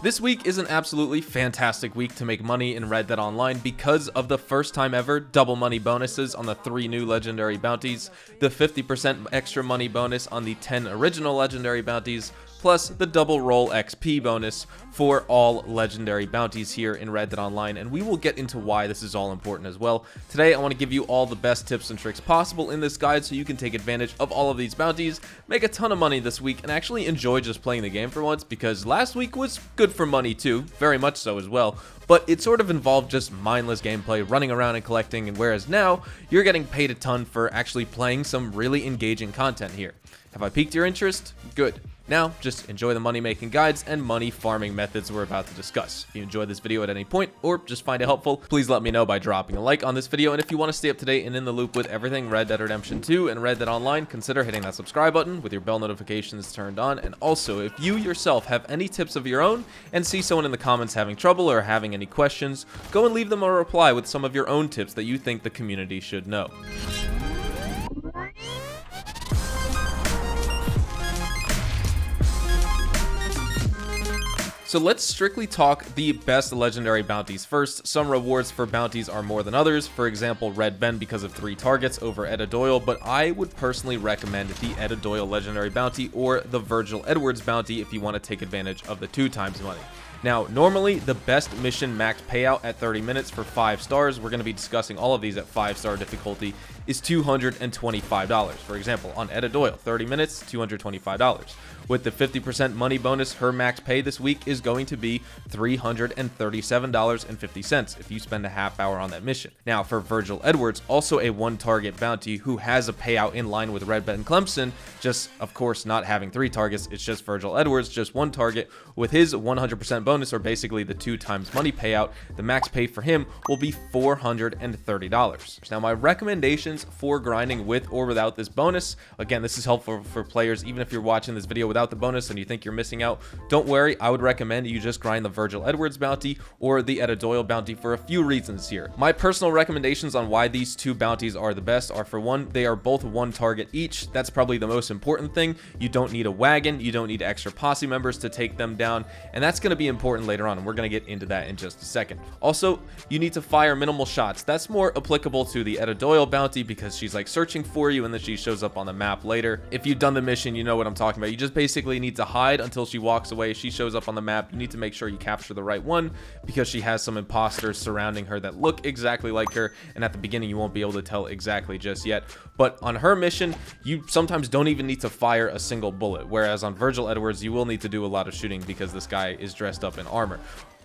This week is an absolutely fantastic week to make money in Red Dead Online because of the first time ever double money bonuses on the 3 new legendary bounties, the 50% extra money bonus on the 10 original legendary bounties, plus the double roll XP bonus for all legendary bounties here in Red Dead Online, and we will get into why this is all important as well. Today I want to give you all the best tips and tricks possible in this guide so you can take advantage of all of these bounties, make a ton of money this week, and actually enjoy just playing the game for once, because last week was good for money too, very much so as well, but it sort of involved just mindless gameplay, running around and collecting, and whereas now you're getting paid a ton for actually playing some really engaging content here. Have I piqued your interest? Good. Now, just enjoy the money-making guides and money farming methods we're about to discuss. If you enjoyed this video at any point, or just find it helpful, please let me know by dropping a like on this video, and if you want to stay up to date and in the loop with everything Red Dead Redemption 2 and Red Dead Online, consider hitting that subscribe button with your bell notifications turned on, and also, if you yourself have any tips of your own and see someone in the comments having trouble or having any questions, go and leave them a reply with some of your own tips that you think the community should know. So let's strictly talk the best legendary bounties first. Some rewards for bounties are more than others, for example Red Ben because of 3 targets over Eda Doyle, but I would personally recommend the Eda Doyle legendary bounty or the Virgil Edwards bounty if you want to take advantage of the 2 times money. Now, normally the best mission max payout at 30 minutes for 5 stars, we're going to be discussing all of these at 5-star difficulty, is $225. For example, on Eda Doyle, 30 minutes, $225. With the 50% money bonus, her max pay this week is going to be $337.50 if you spend a half hour on that mission. Now, for Virgil Edwards, also a 1-target bounty who has a payout in line with Red Ben Clemson, just, of course, not having 3 targets, it's just Virgil Edwards, just 1 target. With his 100% bonus, or basically the 2 times money payout, the max pay for him will be $430. Now, my recommendations for grinding with or without this bonus, again, this is helpful for players, even if you're watching this video without the bonus and you think you're missing out, don't worry, I would recommend you just grind the Virgil Edwards bounty or the Eda Doyle bounty for a few reasons here. My personal recommendations on why these 2 bounties are the best are, for one, they are both 1 target each. That's probably the most important thing. You don't need a wagon, you don't need extra posse members to take them down, and that's going to be important later on, and we're going to get into that in just a second. Also, you need to fire minimal shots. That's more applicable to the Eda Doyle bounty because she's like searching for you and then she shows up on the map later. If you've done the mission, you know what I'm talking about. You just basically need to hide until she walks away. She shows up on the map. You need to make sure you capture the right one because she has some imposters surrounding her that look exactly like her, and at the beginning you won't be able to tell exactly just yet. But on her mission, you sometimes don't even need to fire a single bullet, whereas on Virgil Edwards you will need to do a lot of shooting because this guy is dressed up in armor.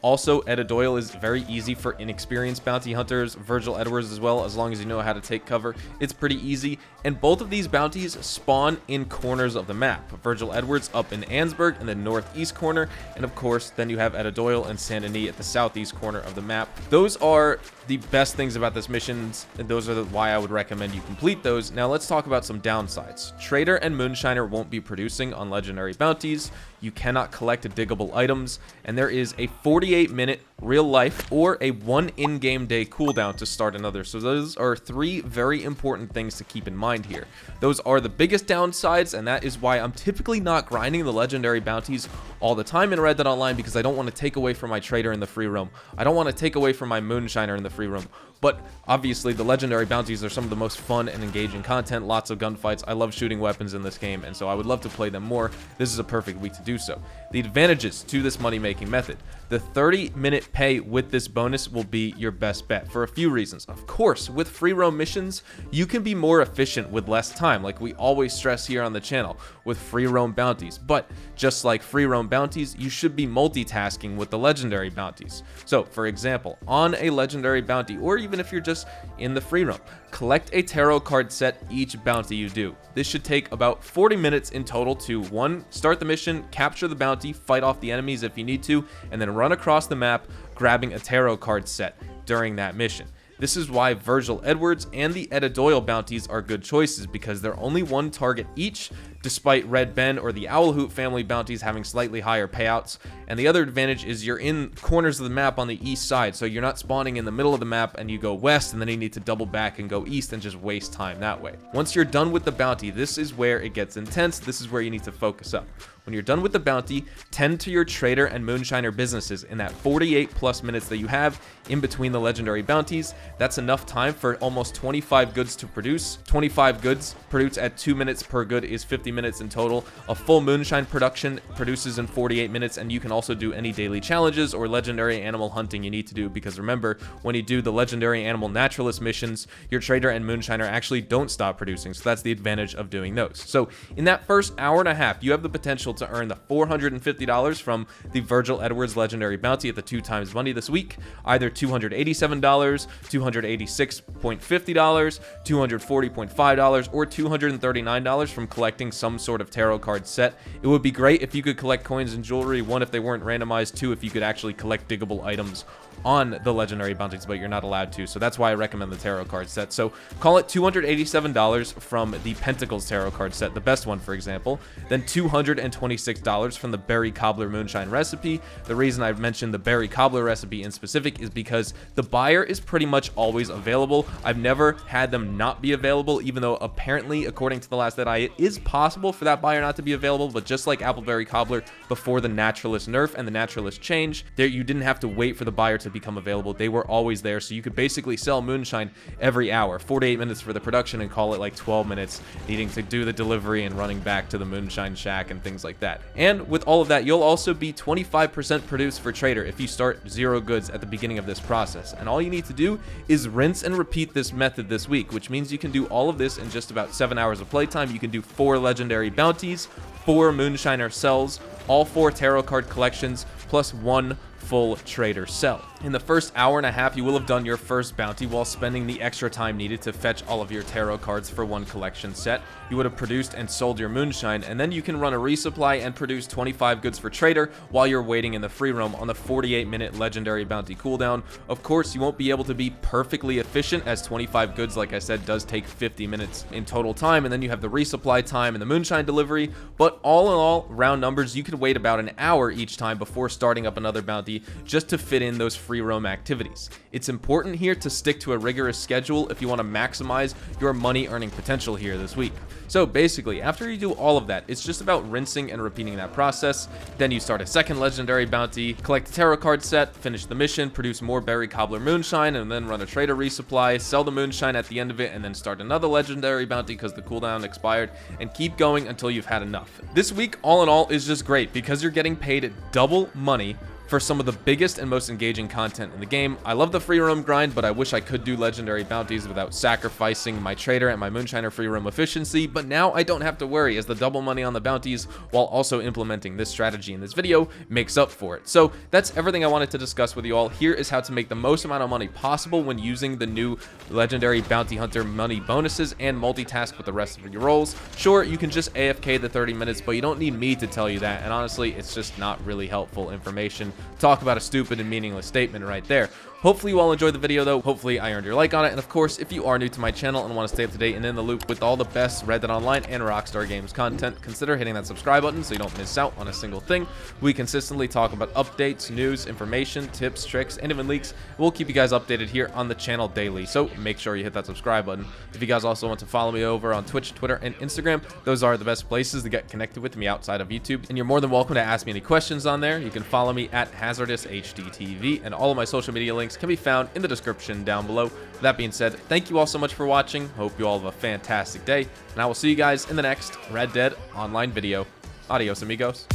Also, Eda Doyle is very easy for inexperienced bounty hunters, Virgil Edwards as well, as long as you know how to take cover. It's pretty easy, and both of these bounties spawn in corners of the map. Virgil Edwards up in Ansburg in the northeast corner, and of course, then you have Eda Doyle and Saint Denis at the southeast corner of the map. Those are the best things about this missions, and those are why I would recommend you complete those. Now let's talk about some downsides. Trader and Moonshiner won't be producing on legendary bounties. You cannot collect diggable items, and there is a 48-minute real life or a 1 in-game day cooldown to start another. So those are 3 very important things to keep in mind here. Those are the biggest downsides, and that is why I'm typically not grinding the legendary bounties all the time in Red Dead Online, because I don't want to take away from my trader in the free roam. I don't want to take away from my Moonshiner in the free roam. But obviously the legendary bounties are some of the most fun and engaging content, lots of gunfights. I love shooting weapons in this game, and so I would love to play them more. This is a perfect week to do so. The advantages to this money-making method. The 30-minute pay with this bonus will be your best bet for a few reasons. Of course, with free roam missions, you can be more efficient with less time, like we always stress here on the channel with free roam bounties. But just like free roam bounties, you should be multitasking with the legendary bounties. So, for example, on a legendary bounty, or even if you're just in the free roam, collect a tarot card set each bounty you do. This should take about 40 minutes in total to 1. Start the mission, capture the bounty, fight off the enemies if you need to, and then run across the map grabbing a tarot card set during that mission. This is why Virgil Edwards and the Eda Doyle bounties are good choices, because they're only 1 target each, despite Red Ben or the Owl Hoot family bounties having slightly higher payouts. And the other advantage is you're in corners of the map on the east side, so you're not spawning in the middle of the map and you go west and then you need to double back and go east and just waste time that way. Once you're done with the bounty, this is where it gets intense. This is where you need to focus up. When you're done with the bounty, tend to your trader and moonshiner businesses in that 48 plus minutes that you have in between the legendary bounties. That's enough time for almost 25 goods to produce. 25 goods produced at 2 minutes per good is 50 minutes in total. A full moonshine production produces in 48 minutes, and you can also do any daily challenges or legendary animal hunting you need to do, because remember, when you do the legendary animal naturalist missions, your trader and moonshiner actually don't stop producing, so that's the advantage of doing those. So in that first hour and a half, you have the potential to earn the $450 from the Virgil Edwards legendary bounty at the 2x money this week, either $287, $286.50, $240.5, or $239 from collecting some sort of tarot card set. It would be great if you could collect coins and jewelry, one, if they weren't randomized, two, if you could actually collect diggable items on the legendary bounties, but you're not allowed to, so that's why I recommend the tarot card set. So call it $287 from the Pentacles tarot card set, the best one, for example, then $226 from the Berry Cobbler Moonshine recipe. The reason I've mentioned the Berry Cobbler recipe in specific is because the buyer is pretty much always available. I've never had them not be available, even though apparently, according to the last that it is possible for that buyer not to be available, but just like Appleberry Cobbler before the Naturalist nerf and the Naturalist change, there you didn't have to wait for the buyer to become available. They were always there, so you could basically sell moonshine every hour. 48 minutes for the production and call it like 12 minutes needing to do the delivery and running back to the moonshine shack and things like that. And with all of that, you'll also be 25% produced for trader if you start 0 goods at the beginning of this process. And all you need to do is rinse and repeat this method this week, which means you can do all of this in just about 7 hours of playtime. You can do 4 legendary bounties, 4 moonshiner cells, all 4 tarot card collections, plus 1 full trader cell. In the first hour and a half, you will have done your first bounty while spending the extra time needed to fetch all of your tarot cards for 1 collection set. You would have produced and sold your moonshine, and then you can run a resupply and produce 25 goods for trader while you're waiting in the free roam on the 48-minute legendary bounty cooldown. Of course, you won't be able to be perfectly efficient, as 25 goods, like I said, does take 50 minutes in total time, and then you have the resupply time and the moonshine delivery. But all in all, round numbers, you could wait about an hour each time before starting up another bounty just to fit in those free roam activities. It's important here to stick to a rigorous schedule if you want to maximize your money earning potential here this week. So basically, after you do all of that, it's just about rinsing and repeating that process. Then you start a second legendary bounty, collect a tarot card set, finish the mission, produce more Berry Cobbler moonshine, and then run a trader resupply, sell the moonshine at the end of it, and then start another legendary bounty because the cooldown expired, and keep going until you've had enough. This week, all in all, is just great because you're getting paid double money for some of the biggest and most engaging content in the game. I love the free roam grind, but I wish I could do legendary bounties without sacrificing my trader and my moonshiner free roam efficiency, but now I don't have to worry, as the double money on the bounties while also implementing this strategy in this video makes up for it. So that's everything I wanted to discuss with you all. Here is how to make the most amount of money possible when using the new legendary bounty hunter money bonuses and multitask with the rest of your roles. Sure, you can just AFK the 30 minutes, but you don't need me to tell you that, and honestly, it's just not really helpful information. Talk about a stupid and meaningless statement right there. Hopefully you all enjoyed the video though. Hopefully I earned your like on it. And of course, if you are new to my channel and want to stay up to date and in the loop with all the best Red Dead Online and Rockstar Games content, consider hitting that subscribe button so you don't miss out on a single thing. We consistently talk about updates, news, information, tips, tricks, and even leaks. We'll keep you guys updated here on the channel daily, so make sure you hit that subscribe button. If you guys also want to follow me over on Twitch, Twitter, and Instagram, those are the best places to get connected with me outside of YouTube. And you're more than welcome to ask me any questions on there. You can follow me at HazardousHDTV, and all of my social media links can be found in the description down below. With that being said, thank you all so much for watching. Hope you all have a fantastic day, and I will see you guys in the next Red Dead Online video. Adios, amigos.